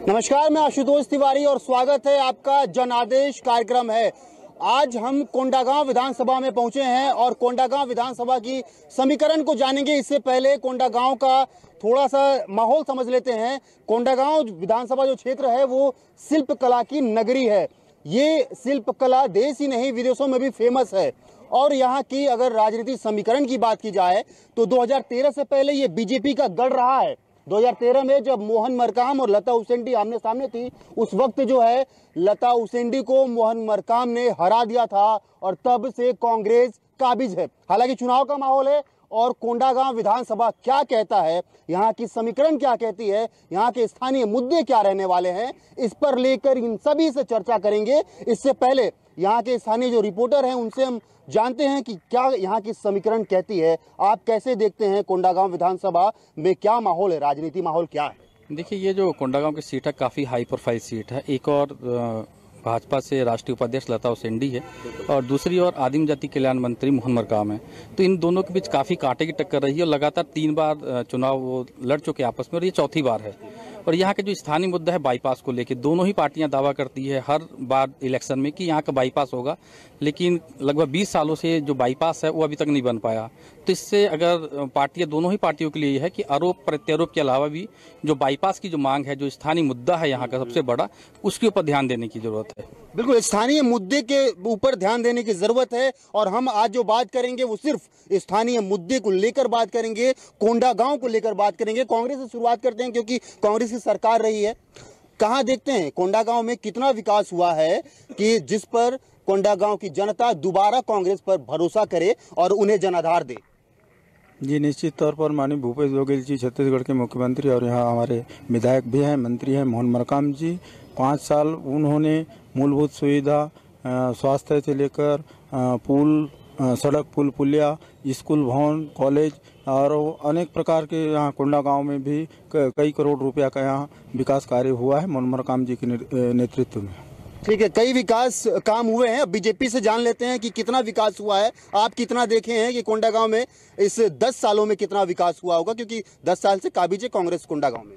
नमस्कार, मैं आशुतोष तिवारी और स्वागत है आपका जनादेश कार्यक्रम है। आज हम कोंडागांव विधानसभा में पहुंचे हैं और कोंडागांव विधानसभा की समीकरण को जानेंगे। इससे पहले कोंडागांव का थोड़ा सा माहौल समझ लेते हैं। कोंडागांव विधानसभा जो क्षेत्र है वो शिल्प कला की नगरी है। ये शिल्प कला देश ही नहीं विदेशों में भी फेमस है। और यहाँ की अगर राजनीतिक समीकरण की बात की जाए तो 2013 से पहले ये बीजेपी का गढ़ रहा है। 2013 में जब मोहन मरकाम और लता उसेंडी आमने सामने थी, उस वक्त जो है लता उसेंडी को मोहन मरकाम ने हरा दिया था और तब से कांग्रेस काबिज है। हालांकि चुनाव का माहौल है और कोंडागांव विधानसभा क्या कहता है, यहाँ की समीकरण क्या कहती है, यहाँ के स्थानीय मुद्दे क्या रहने वाले हैं, इस पर लेकर इन सभी से चर्चा करेंगे। इससे पहले यहाँ के स्थानीय जो रिपोर्टर हैं उनसे हम जानते हैं कि क्या यहाँ की समीकरण कहती है। आप कैसे देखते हैं कोंडागांव विधानसभा में क्या माहौल है, राजनीति माहौल क्या है? देखिए, ये जो कोंडागांव की सीट है काफ़ी हाई प्रोफाइल सीट है। एक और भाजपा से राष्ट्रीय उपाध्यक्ष लता उसेंडी है और दूसरी ओर आदिम जाति कल्याण मंत्री मोहन मरकाम है। तो इन दोनों के बीच काफ़ी कांटे की टक्कर रही है और लगातार 3 बार चुनाव वो लड़ चुके आपस में और ये चौथी बार है। और यहाँ के जो स्थानीय मुद्दा है बाईपास को लेकर, दोनों ही पार्टियां दावा करती है हर बार इलेक्शन में कि यहाँ का बाईपास होगा, लेकिन लगभग 20 सालों से जो बाईपास है वो अभी तक नहीं बन पाया। तो इससे अगर पार्टियां, दोनों ही पार्टियों के लिए ये है कि आरोप प्रत्यारोप के अलावा भी जो बाईपास की जो मांग है, जो स्थानीय मुद्दा है यहाँ का सबसे बड़ा, उसके ऊपर ध्यान देने की जरूरत है। बिल्कुल, स्थानीय मुद्दे के ऊपर ध्यान देने की जरूरत है और हम आज जो बात करेंगे वो सिर्फ स्थानीय मुद्दे को लेकर बात करेंगे, कोंडागांव को लेकर बात करेंगे। कांग्रेस से शुरुआत करते हैं क्योंकि कांग्रेस की सरकार रही है। कहाँ देखते हैं कोंडागांव में कितना विकास हुआ है कि जिस पर कोंडागांव की जनता दोबारा कांग्रेस पर भरोसा करे और उन्हें जनाधार दे? जी, निश्चित तौर पर माननीय भूपेश बघेल जी छत्तीसगढ़ के मुख्यमंत्री और यहाँ हमारे विधायक भी हैं, मंत्री हैं मोहन मरकाम जी। 5 साल उन्होंने मूलभूत सुविधा, स्वास्थ्य से लेकर पुल, सड़क, पुल पुलिया, स्कूल भवन, कॉलेज और अनेक प्रकार के यहाँ कोंडागांव में भी कई करोड़ रुपया का यहाँ विकास कार्य हुआ है मोहन मरकाम जी के नेतृत्व में। ठीक है, कई विकास काम हुए हैं। बीजेपी से जान लेते हैं कि कितना विकास हुआ है। आप कितना देखे हैं कि कोंडागांव में इस 10 सालों में कितना विकास हुआ होगा, क्योंकि 10 साल से काबिज है कांग्रेस कोंडागांव में।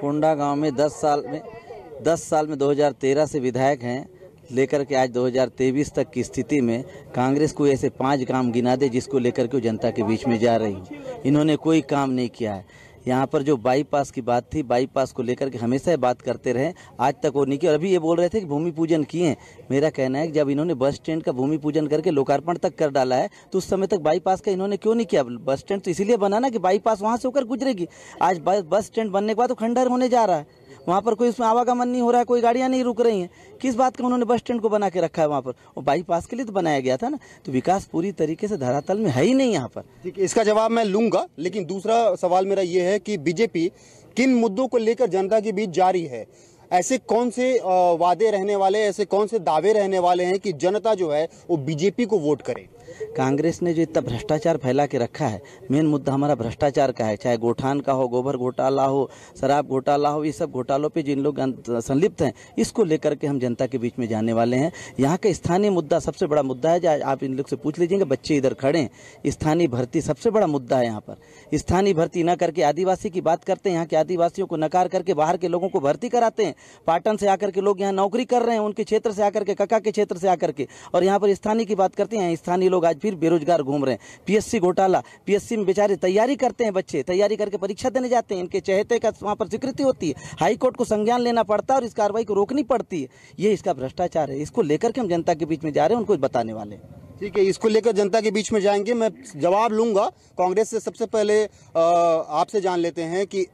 कोंडागांव में 10 साल में 2013 से विधायक हैं लेकर के आज 2023 तक की स्थिति में कांग्रेस को ऐसे 5 काम गिना दे जिसको लेकर के जनता के बीच में जा रही हूँ। इन्होंने कोई काम नहीं किया है। यहाँ पर जो बाईपास की बात थी, बाईपास को लेकर के हमेशा बात करते रहे, आज तक वो नहीं किया। और अभी ये बोल रहे थे कि भूमि पूजन किए। मेरा कहना है कि जब इन्होंने बस स्टैंड का भूमि पूजन करके लोकार्पण तक कर डाला है तो उस समय तक बाईपास का इन्होंने क्यों नहीं किया? बस स्टैंड तो इसीलिए बना ना कि बाईपास वहाँ से होकर गुजरेगी। आज बस स्टैंड बनने के बाद तो खंडहर होने जा रहा है, वहाँ पर कोई उसमें आवागमन नहीं हो रहा है, कोई गाड़ियाँ नहीं रुक रही हैं। किस बात का उन्होंने बस स्टैंड को बना के रखा है वहाँ पर? और बाईपास के लिए तो बनाया गया था ना। तो विकास पूरी तरीके से धरातल में है ही नहीं यहाँ पर। ठीक है, इसका जवाब मैं लूंगा, लेकिन दूसरा सवाल मेरा ये है कि बीजेपी किन मुद्दों को लेकर जनता के बीच जा रही है? ऐसे कौन से वादे रहने वाले, ऐसे कौन से दावे रहने वाले हैं कि जनता जो है वो बीजेपी को वोट करे? कांग्रेस ने जो इतना भ्रष्टाचार फैला के रखा है, मेन मुद्दा हमारा भ्रष्टाचार का है। चाहे गोठान का हो, गोबर घोटाला हो, शराब घोटाला हो, ये सब घोटालों पे जिन लोग संलिप्त हैं, इसको लेकर के हम जनता के बीच में जाने वाले हैं। यहाँ का स्थानीय मुद्दा सबसे बड़ा मुद्दा है। जो आप इन लोग से पूछ लीजिएगा, बच्चे इधर खड़े हैं। स्थानीय भर्ती सबसे बड़ा मुद्दा है यहाँ पर। स्थानीय भर्ती न करके आदिवासी की बात करते हैं। यहाँ के आदिवासियों को नकार करके बाहर के लोगों को भर्ती कराते हैं। पाटन से आकर के लोग यहाँ नौकरी कर रहे हैं, उनके क्षेत्र से आकर के, कका के क्षेत्र से आकर के। और यहाँ पर स्थानीय की बात करते हैं, स्थानीय लोग आज फिर बेरोजगार घूम रहे हैं। पीएससी घोटाला, पीएससी में बेचारे तैयारी करते हैं, बच्चे तैयारी करके परीक्षा देने जाते हैं, इनके चहेते का वहाँ पर स्वीकृति होती है, हाई कोर्ट को संज्ञान लेना पड़ता है और इस कार्रवाई को रोकनी पड़ती है। ये इसका भ्रष्टाचार है। इसको लेकर के हम जनता के बीच में जा रहे हैं, उनको बताने वाले हैं। ठीक है, इसको लेकर जनता के बीच में जाएंगे। मैं जवाब लूंगा कांग्रेस से। सबसे पहले आपसे जान लेते हैं कि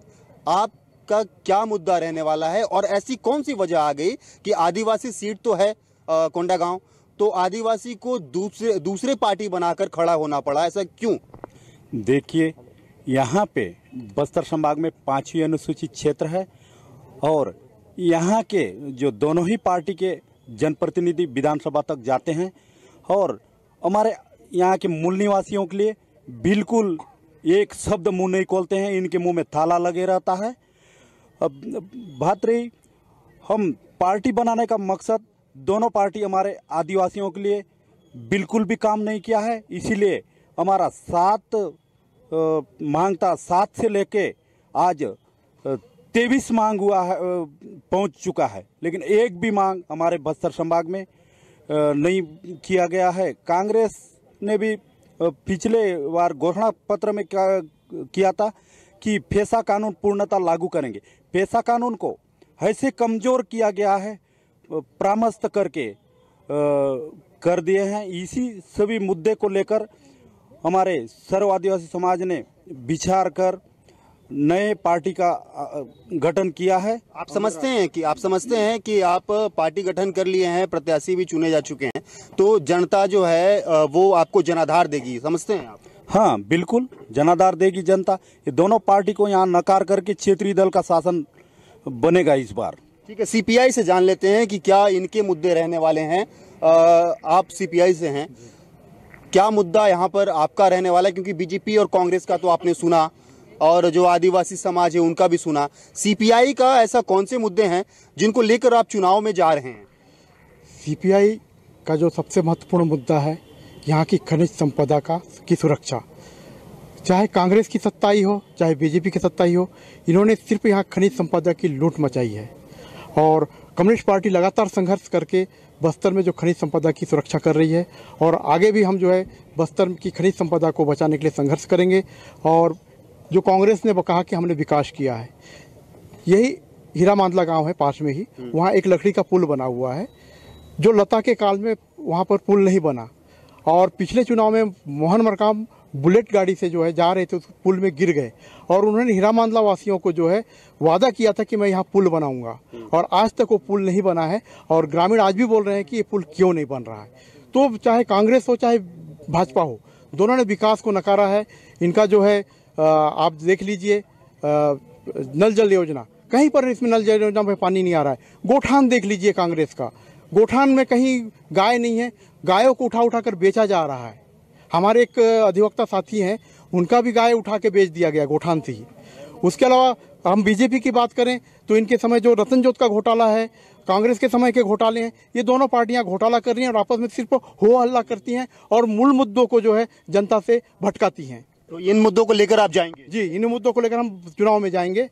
आपका क्या मुद्दा रहने वाला है और ऐसी कौन सी वजह आ गई कि आदिवासी सीट तो है कोंडागांव, तो आदिवासी को दूसरे पार्टी बनाकर खड़ा होना पड़ा, ऐसा क्यों? देखिए, यहाँ पे बस्तर संभाग में 5वीं अनुसूचित क्षेत्र है और यहाँ के जो दोनों ही पार्टी के जनप्रतिनिधि विधानसभा तक जाते हैं और हमारे यहाँ के मूल निवासियों के लिए बिल्कुल एक शब्द मुंह नहीं खोलते हैं, इनके मुंह में ताला लगे रहता है। अब बात रही, हम पार्टी बनाने का मकसद, दोनों पार्टी हमारे आदिवासियों के लिए बिल्कुल भी काम नहीं किया है। इसीलिए हमारा 7 मांग था, 7 से लेके आज 23 मांग हुआ है, पहुंच चुका है, लेकिन एक भी मांग हमारे बस्तर संभाग में नहीं किया गया है। कांग्रेस ने भी पिछले बार घोषणा पत्र में किया था कि पेशा कानून पूर्णतः लागू करेंगे। पेशा कानून को ऐसे कमजोर किया गया है, परामर्श करके कर दिए हैं। इसी सभी मुद्दे को लेकर हमारे सर्व आदिवासी समाज ने विचार कर नए पार्टी का गठन किया है। आप समझते हैं कि आप पार्टी गठन कर लिए हैं, प्रत्याशी भी चुने जा चुके हैं, तो जनता जो है वो आपको जनाधार देगी, समझते हैं आप? हाँ, बिल्कुल जनाधार देगी जनता। ये दोनों पार्टी को यहाँ नकार करके क्षेत्रीय दल का शासन बनेगा इस बार। ठीक है, सीपीआई से जान लेते हैं कि क्या इनके मुद्दे रहने वाले हैं। आप सीपीआई से हैं, क्या मुद्दा यहाँ पर आपका रहने वाला है? क्योंकि बीजेपी और कांग्रेस का तो आपने सुना और जो आदिवासी समाज है उनका भी सुना। सीपीआई का ऐसा कौन से मुद्दे हैं जिनको लेकर आप चुनाव में जा रहे हैं? सीपीआई का जो सबसे महत्वपूर्ण मुद्दा है यहाँ की खनिज संपदा की सुरक्षा। चाहे कांग्रेस की सत्ता ही हो, चाहे बीजेपी की सत्ता ही हो, इन्होंने सिर्फ यहाँ खनिज संपदा की लूट मचाई है। और कम्युनिस्ट पार्टी लगातार संघर्ष करके बस्तर में जो खनिज संपदा की सुरक्षा कर रही है, और आगे भी हम जो है बस्तर की खनिज संपदा को बचाने के लिए संघर्ष करेंगे। और जो कांग्रेस ने कहा कि हमने विकास किया है, यही हीरा मांदला गांव है पास में ही, वहाँ एक लकड़ी का पुल बना हुआ है जो लता के काल में वहाँ पर पुल नहीं बना। और पिछले चुनाव में मोहन मरकाम बुलेट गाड़ी से जो है जा रहे थे, उस पुल में गिर गए और उन्होंने हीरा मांदला वासियों को जो है वादा किया था कि मैं यहाँ पुल बनाऊंगा, और आज तक वो पुल नहीं बना है। और ग्रामीण आज भी बोल रहे हैं कि ये पुल क्यों नहीं बन रहा है। तो चाहे कांग्रेस हो चाहे भाजपा हो, दोनों ने विकास को नकारा है। इनका जो है आप देख लीजिए नल जल योजना, कहीं पर इसमें नल जल योजना में पानी नहीं आ रहा है। गोठान देख लीजिए कांग्रेस का, गोठान में कहीं गाय नहीं है, गायों को उठा कर बेचा जा रहा है। हमारे एक अधिवक्ता साथी हैं, उनका भी गाय उठा के बेच दिया गया गोठान से ही। उसके अलावा हम बीजेपी की बात करें तो इनके समय जो रतन जोत का घोटाला है, कांग्रेस के समय के घोटाले हैं, ये दोनों पार्टियां घोटाला कर रही हैं और आपस में सिर्फ हो हल्ला करती हैं और मूल मुद्दों को जो है जनता से भटकाती हैं। तो इन मुद्दों को लेकर आप जाएंगे? जी, इन मुद्दों को लेकर हम चुनाव में जाएंगे।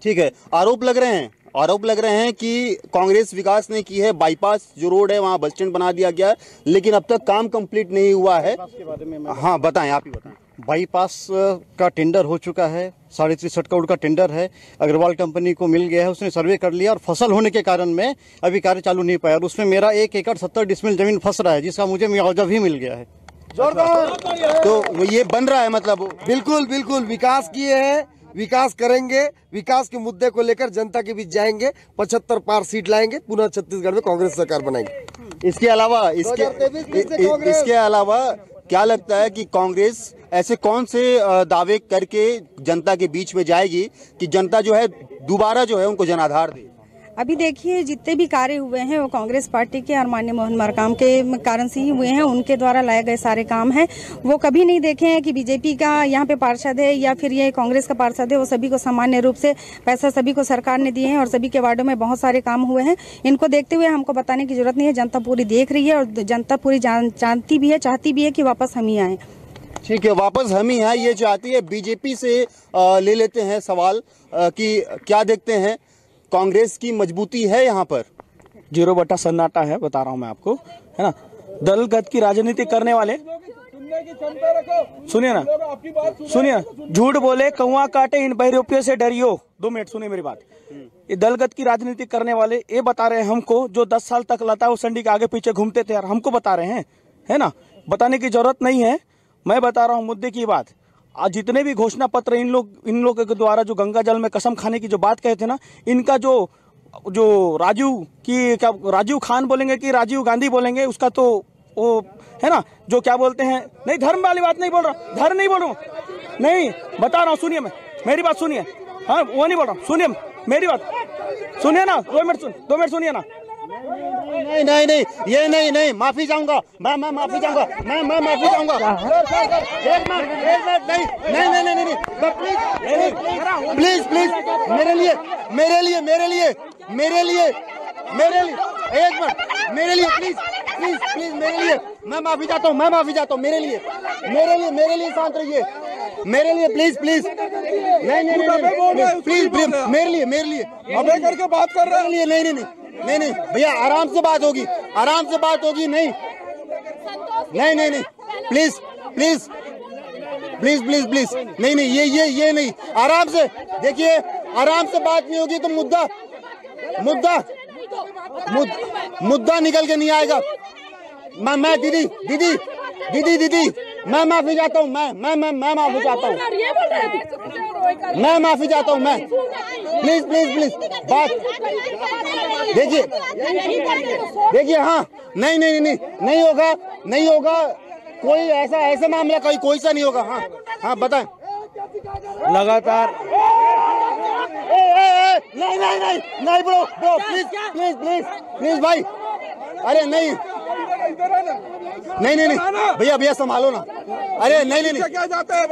ठीक है, आरोप लग रहे हैं कि कांग्रेस विकास नहीं की है। बाईपास जो रोड है वहाँ बस स्टैंड बना दिया गया है, लेकिन अब तक काम कंप्लीट नहीं हुआ है। हाँ बताएं, आप ही बताएं। बाईपास का टेंडर हो चुका है, 63.5 करोड़ का टेंडर है, अग्रवाल कंपनी को मिल गया है, उसने सर्वे कर लिया और फसल होने के कारण में अभी कार्य चालू नहीं पाया। और उसमें मेरा 1 एकड़ 70 डिसमिल जमीन फंस रहा है, जिसका मुझे मुआवजा भी मिल गया है। तो ये बन रहा है, मतलब बिल्कुल विकास किए हैं, विकास करेंगे, विकास के मुद्दे को लेकर जनता के बीच जाएंगे, 75 पार सीट लाएंगे, पुनः छत्तीसगढ़ में कांग्रेस सरकार बनाएंगे। इसके अलावा क्या लगता है कि कांग्रेस ऐसे कौन से दावे करके जनता के बीच में जाएगी कि जनता जो है दोबारा जो है उनको जनाधार दे? अभी देखिए, जितने भी कार्य हुए हैं वो कांग्रेस पार्टी के और माननीय मोहन मरकाम के कारण से ही हुए हैं। उनके द्वारा लाए गए सारे काम हैं। वो कभी नहीं देखे हैं कि बीजेपी का यहाँ पे पार्षद है या फिर ये कांग्रेस का पार्षद है। वो सभी को सामान्य रूप से पैसा सभी को सरकार ने दिए हैं और सभी के वार्डों में बहुत सारे काम हुए हैं। इनको देखते हुए हमको बताने की जरूरत नहीं है, जनता पूरी देख रही है और जनता पूरी जानती भी है, चाहती भी है कि वापस हम ही आए। ठीक है, वापस हम ही हैं ये चाहती है। बीजेपी से ले लेते हैं सवाल कि क्या देखते हैं, कांग्रेस की मजबूती है यहाँ पर? 0 सन्नाटा है, बता रहा हूँ मैं आपको, है ना। दलगत की राजनीति करने वाले, सुनिए ना, झूठ बोले कौवा काटे इन बहरूपियों से डरियो। 2 मिनट सुनिए मेरी बात। ये दलगत की राजनीति करने वाले ये बता रहे हैं हमको, जो 10 साल तक लता उसेंडी के आगे पीछे घूमते थे यार, हमको बता रहे हैं, है ना। बताने की जरूरत नहीं है, मैं बता रहा हूँ मुद्दे की बात। आज जितने भी घोषणा पत्र इन लोग के द्वारा जो गंगा जल में कसम खाने की जो बात कहे थे ना, इनका जो राजीव खान बोलेंगे कि राजीव गांधी बोलेंगे, उसका तो वो है ना, जो क्या बोलते हैं, नहीं धर्म वाली बात नहीं बोल रहा, धर्म नहीं बोल रहा हूँ, नहीं बता रहा हूँ, सुनिए मेरी बात सुनिए। हाँ, वो नहीं बोल रहा हूँ, सुनिए मेरी बात, सुनिए ना, 2 मिनट सुनिए ना। नहीं, ये नहीं, माफी चाहूंगा मैं माफी चाहूंगा, मैं माफी चाहूंगा। एक मिनट, नहीं, प्लीज मेरे लिए एक मिनट, मेरे लिए प्लीज, मैं माफी चाहता हूँ, मेरे लिए शांत रहिए। मेरे लिए प्लीज प्लीज, नहीं प्लीज मेरे लिए अबे करके बात कर रहे हैं। नहीं भैया, आराम से बात होगी, नहीं प्लीज नहीं, ये नहीं, आराम से देखिए, आराम से बात नहीं होगी तो मुद्दा निकल के नहीं आएगा। मैं दीदी मैं माफी चाहता हूँ, मैं माफी चाहता हूँ, मैं माफी चाहता हूँ, मैं प्लीज बात देखिए हाँ, नहीं होगा कोई ऐसा मामला कोई सा नहीं होगा। हाँ बताएं। लगातार नहीं ब्रो प्लीज भाई, अरे नहीं भैया संभालो ना, अरे नहीं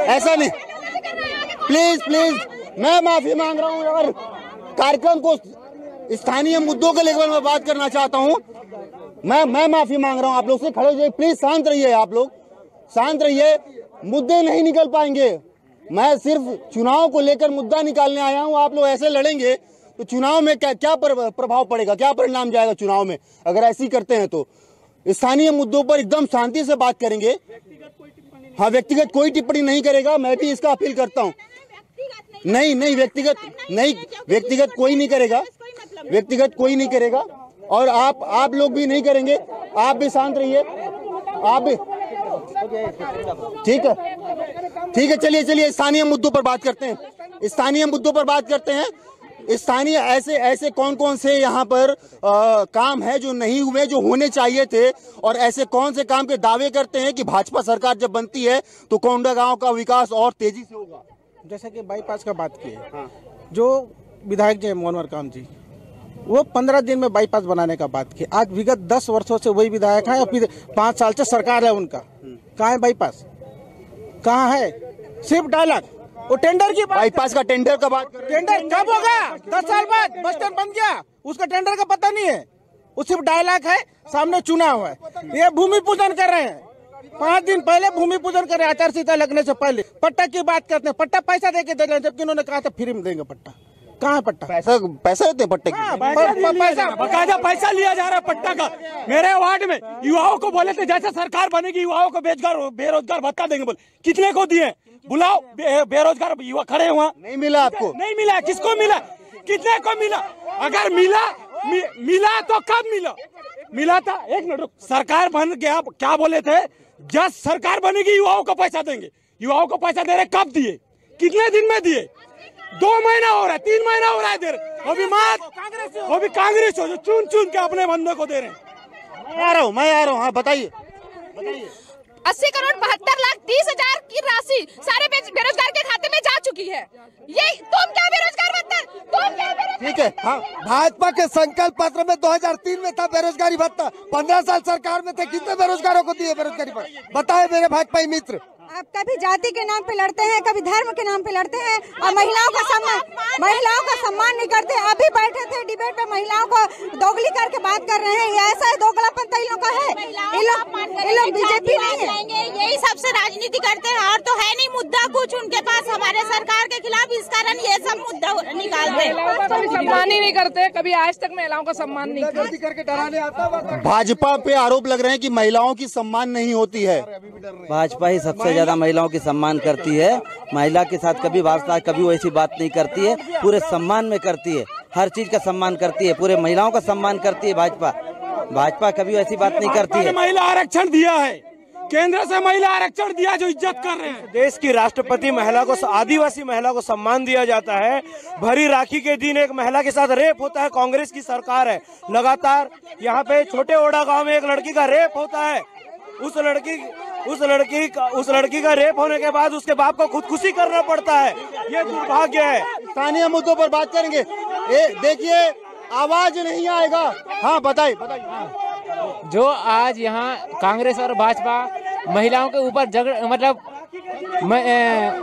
ऐसा नहीं, प्लीज मैं माफी मांग रहा हूँ यार। कार्यक्रम को स्थानीय मुद्दों के लेकर मैं बात करना चाहता हूँ, मैं माफी मांग रहा हूँ। आप लोग से खड़े हो जाइए प्लीज, शांत रहिए, आप लोग शांत रहिए, मुद्दे नहीं निकल पाएंगे। मैं सिर्फ चुनाव को लेकर मुद्दा निकालने आया हूँ। आप लोग ऐसे लड़ेंगे तो चुनाव में क्या प्रभाव पड़ेगा, क्या परिणाम जाएगा चुनाव में अगर ऐसे ही करते हैं तो। स्थानीय मुद्दों पर एकदम शांति से बात करेंगे। हाँ, व्यक्तिगत कोई टिप्पणी नहीं करेगा, मैं भी इसका अपील करता हूँ। नहीं व्यक्तिगत कोई नहीं करेगा, और आप लोग भी नहीं करेंगे। आप भी शांत रहिए, आप भी ठीक है। चलिए स्थानीय मुद्दों पर बात करते हैं। स्थानीय ऐसे कौन से यहाँ पर काम है जो नहीं हुए, जो होने चाहिए थे, और ऐसे कौन से काम के दावे करते हैं कि भाजपा सरकार जब बनती है तो कोंडागांव का विकास और तेजी से होगा। जैसे कि बाईपास का बात की है, जो विधायक जी मोहन मरकाम जी, वो 15 दिन में बाईपास बनाने का बात की। आज विगत 10 वर्षों से वही विधायक है, और 5 साल से सरकार है उनका। कहाँ है बाईपास, कहाँ है? सिर्फ डायलॉग। वो टेंडर की बाईपास का टेंडर का बात, टेंडर कब होगा? 10 साल बाद बस स्टैंड बन गया, उसका टेंडर का पता नहीं है। वो सिर्फ डायलॉग है, सामने चुनाव है। ये भूमि पूजन कर रहे हैं, 5 दिन पहले भूमि पूजन कर रहे हैं, आचार संहिता लगने से पहले। पट्टा की बात करते हैं, पट्टा पैसा देके दे रहे हैं, जबकि उन्होंने कहा था फ्री में देंगे पट्टा। कहाँ है पट्टा? पैसा देते हैं पट्टे की, बकायदा पैसा लिया जा रहा है पट्टा का। मेरे वार्ड में युवाओं को बोले थे जैसे सरकार बनेगी युवाओं को बेरोजगार भत्ता देंगे, बोले कितने को दिए? बुलाओ बेरोजगार युवा खड़े हुआ, नहीं मिला आपको? नहीं मिला। किसको मिला? कितने को मिला? अगर मिला तो कब मिला था? एक मिनट रुक। सरकार बन गया, क्या बोले थे? जब सरकार बनेगी युवाओं को पैसा देंगे। युवाओं को पैसा दे रहे, कब दिए? कितने दिन में दिए? 2 महीना हो रहा है, 3 महीना हो रहा है दे रहे। वो भी कांग्रेस हो जो चुन के अपने बंदे को दे रहे हैं। मैं आ रहा हूँ। हाँ बताइए। 80 करोड़ 72 लाख 30 हजार की राशि सारे बेरोजगार के खाते में जा चुकी है। ये तुम क्या बेरोजगार भत्ता? ठीक है। हाँ, भाजपा के संकल्प पत्र में 2003 में था बेरोजगारी भत्ता। 15 साल सरकार में थे, कितने बेरोजगारों को दिए बेरोजगारी भत्ता? बताए मेरे भाजपाई मित्र। आप कभी जाति के नाम पे लड़ते हैं, कभी धर्म के नाम पे लड़ते हैं, और महिलाओं का सम्मान नहीं करते। अभी बैठे थे डिबेट पे, महिलाओं को दोगली करके बात कर रहे हैं। ये ऐसा है, दोगलापन तो इन लोग का है। ये लोग बीजेपी नहीं है, यही सबसे राजनीति करते हैं, और तो है नहीं मुद्दा कुछ उनके पास हमारे सरकार के खिलाफ। इस कारण ये सब मुद्दा निकालते हैं। सम्मान ही नहीं करते, कभी आज तक महिलाओं का सम्मान नहीं करते। भाजपा पे आरोप लग रहे हैं कि महिलाओं की सम्मान नहीं होती है। भाजपा ही सबसे ज्यादा महिलाओं की सम्मान करती है। महिला के साथ कभी वास्ता, कभी वैसी बात नहीं करती है, पूरे सम्मान में करती है, हर चीज का सम्मान करती है, पूरे महिलाओं का सम्मान करती है। भाजपा कभी ऐसी बात नहीं करती है। महिला आरक्षण दिया है, केंद्र से महिला आरक्षण दिया, जो इज्जत कर रहे हैं। देश की राष्ट्रपति महिला को, आदिवासी महिला को सम्मान दिया जाता है। भरी राखी के दिन एक महिला के साथ रेप होता है। कांग्रेस की सरकार है, लगातार यहाँ पे छोटे ओडा गांव में एक लड़की का रेप होता है। उस लड़की का रेप होने के बाद उसके बाप को खुदकुशी करना पड़ता है। ये दुर्भाग्य है। स्थानीय मुद्दों पर बात करेंगे। देखिए, आवाज नहीं आएगा। हाँ बताइए। जो आज यहाँ कांग्रेस और भाजपा महिलाओं के ऊपर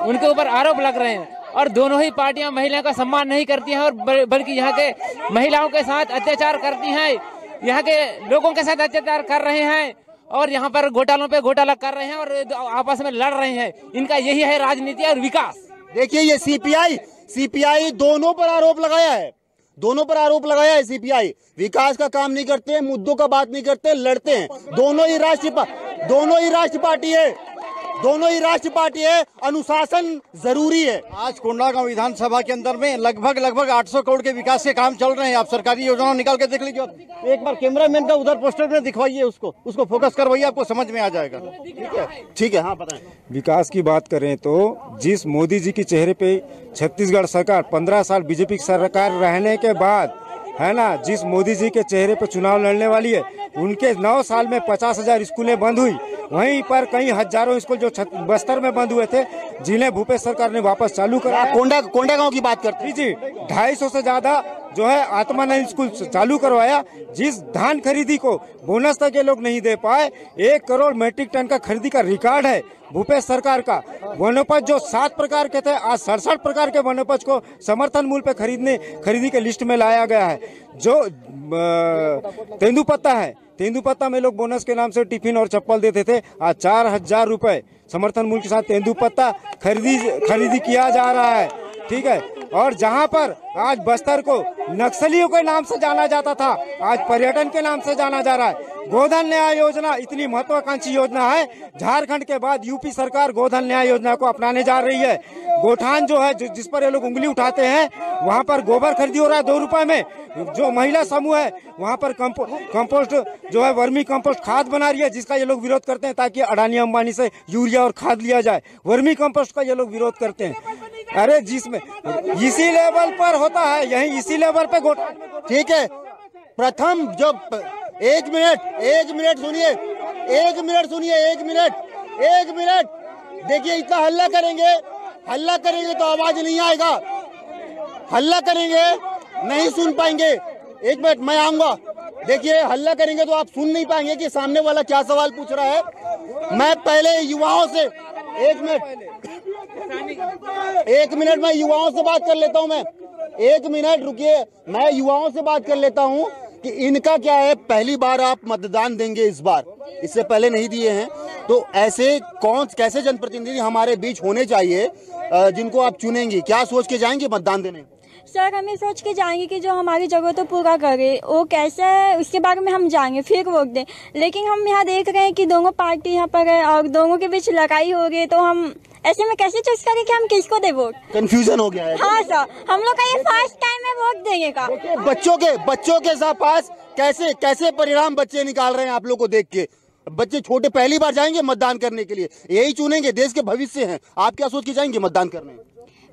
उनके ऊपर आरोप लग रहे हैं, और दोनों ही पार्टियां महिलाओं का सम्मान नहीं करती हैं, और बल्कि यहाँ के महिलाओं के साथ अत्याचार करती हैं, यहाँ के लोगों के साथ अत्याचार कर रहे हैं। और यहाँ पर घोटालों पे घोटाला कर रहे हैं और आपस में लड़ रहे हैं। इनका यही है राजनीति और विकास। देखिए ये सीपीआई दोनों पर आरोप लगाया है, दोनों पर आरोप लगाया है। सीपीआई विकास का काम नहीं करते, मुद्दों का बात नहीं करते, लड़ते हैं। दोनों ही राष्ट्रीय पार्टी है। अनुशासन जरूरी है। आज कोंडागांव विधानसभा के अंदर में लगभग 800 करोड़ के विकास के काम चल रहे हैं। आप सरकारी योजनाओं निकाल के देख लीजिए। एक बार कैमरामैन का उधर पोस्टर में दिखवाइए, उसको फोकस करवाइए, आपको समझ में आ जाएगा। ठीक है, हाँ बताएं। विकास की बात करें तो जिस मोदी जी के चेहरे पे छत्तीसगढ़ सरकार 15 साल बीजेपी की सरकार रहने के बाद है ना, जिस मोदी जी के चेहरे पे चुनाव लड़ने वाली है, उनके 9 साल में 50,000 स्कूलें बंद हुई। वहीं पर कई हजारों स्कूल जो बस्तर में बंद हुए थे, जिन्हें भूपेश सरकार ने वापस चालू करा। कोंडागांव की बात करते जी 250 से ज्यादा जो है आत्मानंद स्कूल चालू करवाया। जिस धान खरीदी को बोनस तक ये लोग नहीं दे पाए, 1 करोड़ मेट्रिक टन का खरीदी का रिकॉर्ड है भूपेश सरकार का। वनोपज जो 7 प्रकार के थे, आज 67 प्रकार के वनोपज को समर्थन मूल्य पे खरीदी के लिस्ट में लाया गया है। जो तेंदुपत्ता है, तेंदुपत्ता में लोग बोनस के नाम से टिफिन और चप्पल देते थे, आज 4,000 रुपए समर्थन मूल्य के साथ तेंदुपत्ता खरीदी किया जा रहा है। ठीक है, और जहां पर आज बस्तर को नक्सलियों के नाम से जाना जाता था, आज पर्यटन के नाम से जाना जा रहा है। गोधन न्याय योजना इतनी महत्वाकांक्षी योजना है, झारखंड के बाद यूपी सरकार गोधन न्याय योजना को अपनाने जा रही है। गोठान जो है, जिस पर ये लोग उंगली उठाते हैं, वहां पर गोबर खरीदी हो रहा है 2 रुपए में। जो महिला समूह है वहां पर कंपोस्ट जो है वर्मी कंपोस्ट खाद बना रही है, जिसका ये लोग विरोध करते हैं ताकि अडानी अंबानी से यूरिया और खाद लिया जाए। वर्मी कंपोस्ट का ये लोग विरोध करते हैं। अरे जिसमें इसी लेवल पर होता है, यही इसी लेवल पे गोठान। ठीक है, प्रथम जब 1 मिनट सुनिए, 1 मिनट। देखिए इतना हल्ला करेंगे तो आवाज नहीं आएगा, हल्ला करेंगे नहीं सुन पाएंगे। 1 मिनट मैं आऊंगा। देखिए हल्ला करेंगे तो आप सुन नहीं पाएंगे कि सामने वाला क्या सवाल पूछ रहा है। मैं पहले युवाओं से 1 मिनट मैं युवाओं से बात कर लेता हूं। मैं 1 मिनट रुकिए, मैं युवाओं से बात कर लेता हूं कि इनका क्या है। पहली बार आप मतदान देंगे इस बार, इससे पहले नहीं दिए हैं, तो ऐसे कैसे जनप्रतिनिधि हमारे बीच होने चाहिए जिनको आप चुनेंगे? क्या सोच के जाएंगे मतदान देने? सर हम ये सोच के जाएंगे कि जो हमारी जरूरतों पूरा करे, वो कैसे है उसके बारे में हम जाएंगे, फिर वोट दें। लेकिन हम यहाँ देख रहे हैं कि दोनों पार्टी यहाँ पर है और दोनों के बीच लड़ाई हो रही है, तो हम ऐसे में कैसे चूज करें कि हम किसको दे वोट? कंफ्यूजन हो गया है। हाँ सर, हम लोग का ये फर्स्ट टाइम है वोट देने का। बच्चों के साथ पास कैसे परिणाम बच्चे निकाल रहे हैं आप लोग को देख के। बच्चे छोटे पहली बार जाएंगे मतदान करने के लिए, यही चुनेंगे, देश के भविष्य हैं। आप क्या सोच के जाएंगे मतदान करने?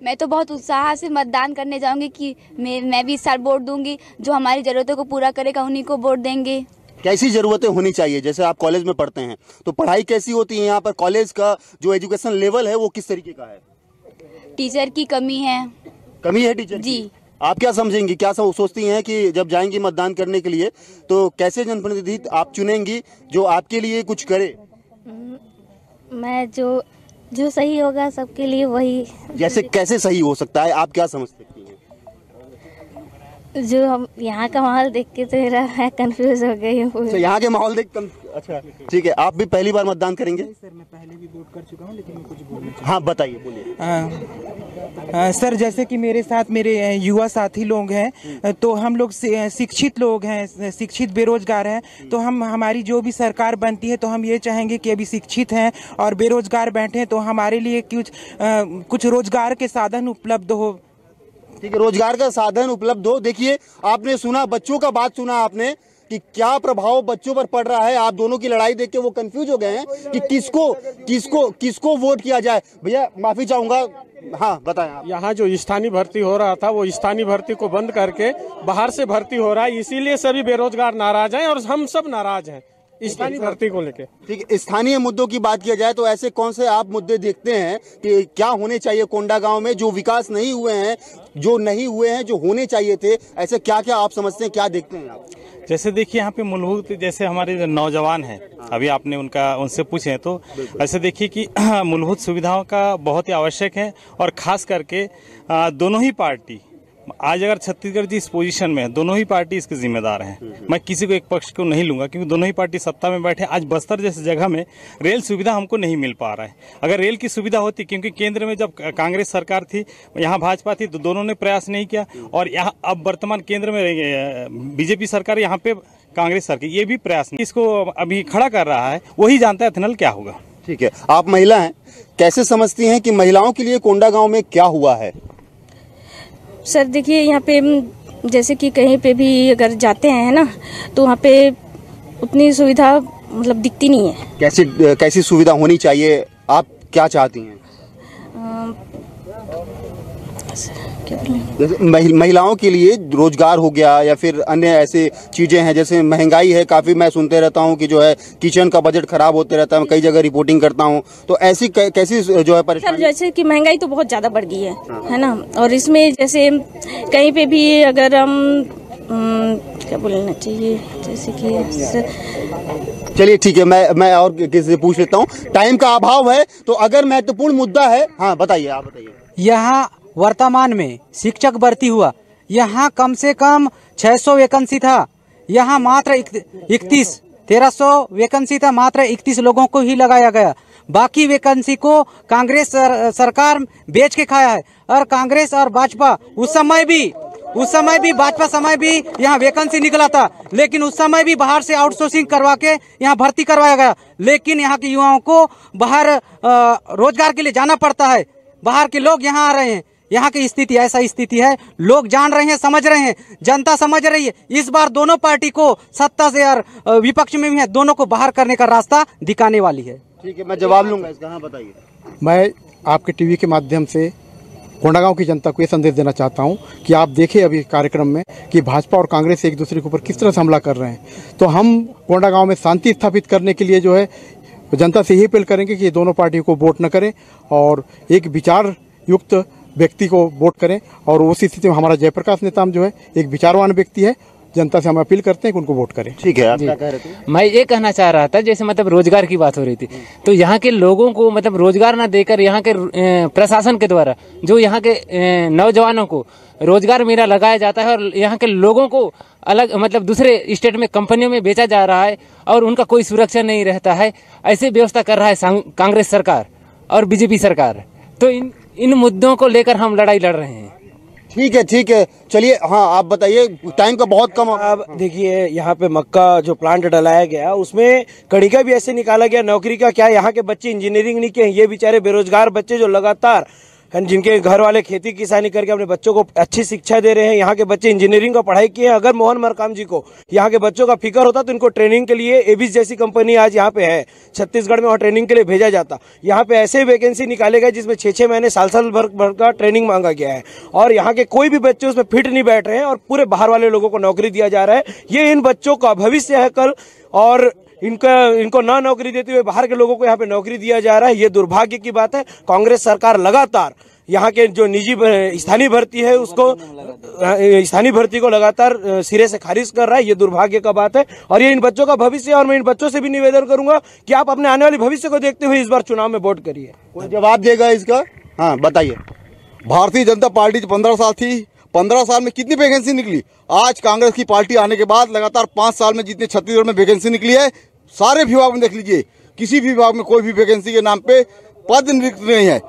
मैं तो बहुत उत्साह से मतदान करने जाऊंगी कि मैं भी इस साल वोट दूंगी। जो हमारी जरूरतों को पूरा करेगा उन्हीं को वोट देंगे। कैसी जरूरतें होनी चाहिए? जैसे आप कॉलेज में पढ़ते हैं तो पढ़ाई कैसी होती है यहाँ पर? कॉलेज का जो एजुकेशन लेवल है वो किस तरीके का है? टीचर की कमी है टीचर जी। आप क्या समझेंगी, क्या सोचती हैं कि जब जाएंगी मतदान करने के लिए तो कैसे जनप्रतिनिधि आप चुनेंगी जो आपके लिए कुछ करे? मैं जो सही होगा सबके लिए वही। जैसे कैसे सही हो सकता है, आप क्या समझ सकती हैं? जो हम यहाँ का माहौल देख के तो मैं कंफ्यूज हो गई हूँ। तो यहाँ के माहौल देख अच्छा ठीक है। आप भी पहली बार मतदान करेंगे? सर मैं पहले भी वोट कर चुका हूँ, लेकिन मैं कुछ बोलना चाहता हूँ। हाँ बताइए, बोलिए। सर जैसे कि मेरे साथ मेरे युवा साथी लोग हैं, तो हम लोग शिक्षित लोग हैं, शिक्षित बेरोजगार हैं, तो हमारी जो भी सरकार बनती है तो हम ये चाहेंगे कि अभी शिक्षित हैं और बेरोजगार बैठे हैं तो हमारे लिए कुछ रोजगार के साधन उपलब्ध हो। ठीक है, रोजगार का साधन उपलब्ध हो। देखिए आपने सुना, बच्चों का बात सुना आपने कि क्या प्रभाव बच्चों पर पड़ रहा है। आप दोनों की लड़ाई देख के वो कंफ्यूज हो गए हैं कि किसको वोट किया जाए। भैया माफी चाहूंगा, हाँ बताएं आप। यहाँ जो स्थानीय भर्ती हो रहा था वो स्थानीय भर्ती को बंद करके बाहर से भर्ती हो रहा है, इसीलिए सभी बेरोजगार नाराज हैं और हम सब नाराज हैं स्थानीय भर्ती को लेके। ठीक है, स्थानीय मुद्दों की बात किया जाए तो ऐसे कौन से आप मुद्दे देखते हैं कि क्या होने चाहिए कोंडागांव में, जो विकास नहीं हुए हैं, जो होने चाहिए थे? ऐसे क्या क्या आप समझते हैं, क्या देखते हैं आप? जैसे देखिए यहाँ पे मूलभूत, जैसे हमारे नौजवान हैं, अभी आपने उनसे पूछे तो ऐसे देखिए कि मूलभूत सुविधाओं का बहुत ही आवश्यक है और खास करके दोनों ही पार्टी आज अगर छत्तीसगढ़ जिस पोजीशन में है, दोनों ही पार्टी इसके जिम्मेदार हैं। मैं किसी को एक पक्ष को नहीं लूंगा, क्योंकि दोनों ही पार्टी सत्ता में बैठे। आज बस्तर जैसी जगह में रेल सुविधा हमको नहीं मिल पा रहा है। अगर रेल की सुविधा होती, क्योंकि केंद्र में जब कांग्रेस सरकार थी, यहाँ भाजपा थी, तो दोनों ने प्रयास नहीं किया। और यहाँ अब वर्तमान केंद्र में बीजेपी सरकार, यहाँ पे कांग्रेस सरकार, ये भी प्रयास नहीं, इसको अभी खड़ा कर रहा है। वही जानता है इथेनॉल क्या होगा। ठीक है, आप महिला हैं, कैसे समझती हैं कि महिलाओं के लिए कोंडागांव में क्या हुआ है? सर देखिए, यहाँ पे जैसे कि कहीं पे भी अगर जाते हैं ना, तो वहाँ पे उतनी सुविधा मतलब दिखती नहीं है। कैसी सुविधा होनी चाहिए, आप क्या चाहती हैं? जैसे महिलाओं के लिए रोजगार हो गया, या फिर अन्य ऐसे चीजें हैं, जैसे महंगाई है काफी। मैं सुनते रहता हूं कि जो है किचन का बजट खराब होते रहता है, मैं कई जगह रिपोर्टिंग करता हूं, तो ऐसी कैसी जो है परेशानी? सर जैसे कि महंगाई तो बहुत ज्यादा बढ़ गई है ना, और इसमें जैसे कहीं पे भी अगर हम क्या बोलना चाहिए, जैसे कि चलिए ठीक है, मैं और किसी से पूछ लेता हूँ। टाइम का अभाव है, तो अगर महत्वपूर्ण मुद्दा है, हाँ बताइए, आप बताइए। यहाँ वर्तमान में शिक्षक भर्ती हुआ, यहाँ कम से कम 600 वैकेंसी था, यहाँ मात्र 1300 वैकेंसी था, मात्र 31 लोगों को ही लगाया गया। बाकी वैकेंसी को कांग्रेस सरकार बेच के खाया है। और कांग्रेस और भाजपा उस समय भी भाजपा समय भी यहाँ वैकेंसी निकला था, लेकिन उस समय भी बाहर से आउटसोर्सिंग करवा के यहाँ भर्ती करवाया गया। लेकिन यहाँ के युवाओं को बाहर रोजगार के लिए जाना पड़ता है, बाहर के लोग यहाँ आ रहे हैं। यहाँ की स्थिति ऐसा स्थिति है, लोग जान रहे हैं, समझ रहे हैं, जनता समझ रही है। इस बार दोनों पार्टी को, सत्ता से और विपक्ष में भी है, दोनों को बाहर करने का रास्ता दिखाने वाली है। ठीक है, मैं जवाब लूंगा इसका, हाँ बताइए। मैं आपके टीवी के माध्यम से कोंडागांव की जनता को ये संदेश देना चाहता हूं कि आप देखें अभी कार्यक्रम में कि भाजपा और कांग्रेस एक दूसरे के ऊपर किस तरह से हमला कर रहे हैं। तो हम कोंडागांव में शांति स्थापित करने के लिए जो है जनता से यही अपील करेंगे कि दोनों पार्टियों को वोट न करें और एक विचार युक्त व्यक्ति को वोट करें। और उस स्थिति में हमारा जयप्रकाश नेताम जो है एक विचारवान व्यक्ति है, जनता से हम अपील करते हैं कि उनको वोट करें। ठीक है, आप क्या कह रहे थे? मैं ये कहना चाह रहा था, जैसे मतलब रोजगार की बात हो रही थी, तो यहाँ के लोगों को मतलब रोजगार ना देकर यहाँ के प्रशासन के द्वारा जो यहाँ के नौजवानों को रोजगार मेला लगाया जाता है, और यहाँ के लोगों को अलग मतलब दूसरे स्टेट में कंपनियों में बेचा जा रहा है, और उनका कोई सुरक्षा नहीं रहता है। ऐसी व्यवस्था कर रहा है कांग्रेस सरकार और बीजेपी सरकार। तो इन मुद्दों को लेकर हम लड़ाई लड़ रहे हैं। ठीक है, चलिए, हाँ आप बताइए, टाइम का बहुत कम। अब देखिए, यहाँ पे मक्का जो प्लांट डलाया गया, उसमें कड़ी का भी ऐसे निकाला गया। नौकरी का क्या, यहाँ के बच्चे इंजीनियरिंग नहीं किए, ये बेचारे बेरोजगार बच्चे जो लगातार, जिनके घर वाले खेती किसानी करके अपने बच्चों को अच्छी शिक्षा दे रहे हैं, यहाँ के बच्चे इंजीनियरिंग का पढ़ाई किए हैं। अगर मोहन मरकाम जी को यहाँ के बच्चों का फिक्र होता तो इनको ट्रेनिंग के लिए एबिस जैसी कंपनी आज यहाँ पे है छत्तीसगढ़ में, और ट्रेनिंग के लिए भेजा जाता। यहाँ पे ऐसे वैकेंसी निकाले गए जिसमें 6-6 महीने साल भर का ट्रेनिंग मांगा गया है, और यहाँ के कोई भी बच्चे उसमें फिट नहीं बैठ रहे हैं, और पूरे बाहर वाले लोगों को नौकरी दिया जा रहा है। ये इन बच्चों का भविष्य है कल, और इनको ना नौकरी देते हुए बाहर के लोगों को यहाँ पे नौकरी दिया जा रहा है। ये दुर्भाग्य की बात है। कांग्रेस सरकार लगातार यहाँ के जो निजी स्थानीय भर्ती है उसको, स्थानीय भर्ती को लगातार सिरे से खारिज कर रहा है। ये दुर्भाग्य का बात है, और ये इन बच्चों का भविष्य है। और मैं इन बच्चों से भी निवेदन करूंगा कि आप अपने आने वाले भविष्य को देखते हुए इस बार चुनाव में वोट करिए। कोई जवाब देगा इसका? हाँ बताइए। भारतीय जनता पार्टी 15 साल थी, 15 साल में कितनी वैकेंसी निकली? आज कांग्रेस की पार्टी आने के बाद लगातार 5 साल में जितने छत्तीसगढ़ में वैकेंसी निकली है, सारे विभाग में देख लीजिए, किसी भी विभाग में कोई भी वैकेंसी के नाम पे पद रिक्त नहीं है।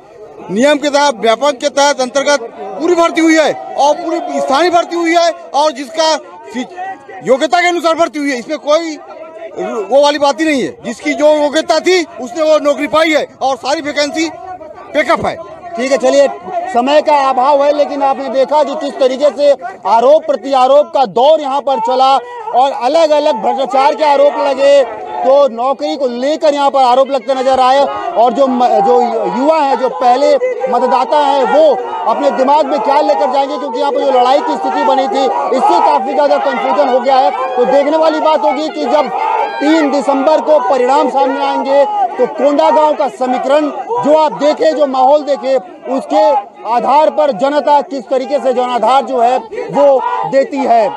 नियम के तहत, व्यापक के तहत अंतर्गत पूरी भर्ती हुई है, और पूरी स्थानीय भर्ती हुई है, और जिसका योग्यता के अनुसार भर्ती हुई है। इसमें कोई वो वाली बात ही नहीं है। जिसकी जो योग्यता थी उसने वो नौकरी पाई है, और सारी वैकेंसी पैकअप है। ठीक है, चलिए, समय का अभाव है, लेकिन आपने देखा कि किस तरीके से आरोप प्रत्यारोप का दौर यहाँ पर चला, और अलग अलग भ्रष्टाचार के आरोप लगे, तो नौकरी को लेकर यहाँ पर आरोप लगते नजर आए। और जो युवा हैं, जो पहले मतदाता हैं, वो अपने दिमाग में क्या लेकर जाएंगे, क्योंकि यहाँ पर जो लड़ाई की स्थिति बनी थी, इससे काफी ज्यादा कंफ्यूजन हो गया है। तो देखने वाली बात होगी कि जब 3 दिसंबर को परिणाम सामने आएंगे, तो कोंडागांव का समीकरण जो आप देखे, जो माहौल देखे, उसके आधार पर जनता किस तरीके से जनाधार जो है वो देती है।